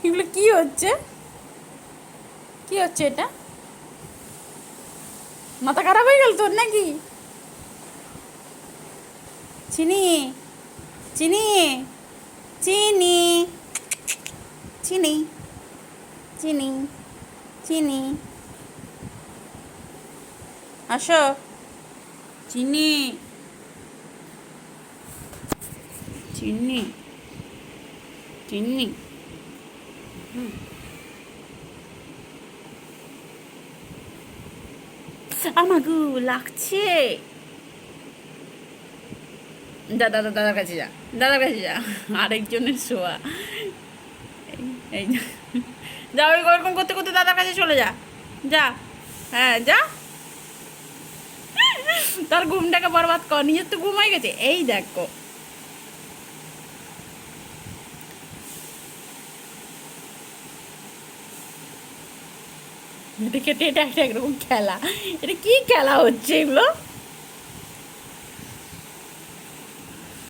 এগুলো কি হচ্ছে? কি হচ্ছে এটা? মাথা খারাপ হয়ে গেল তোর নাকি? চিনি, চিনি, চিনি, চিনি, চিনি, চিনি, আসো। চিনি, চিনি, চিনি। আমাগু লাগছে। দাদার কাছে যা, দাদার কাছে যা। আরেকজনের শোয়া। এই যা, যা, ওই ওরকম করতে করতে দাদার কাছে চলে যা। যা, হ্যাঁ যা। তার ঘুমটাকে বরবাদ কর, নিজের তো ঘুম হয়ে গেছে। এই দেখো, এটা কেটে, এটা একটা একরকম খেলা। এটা কি খেলা হচ্ছে এগুলো?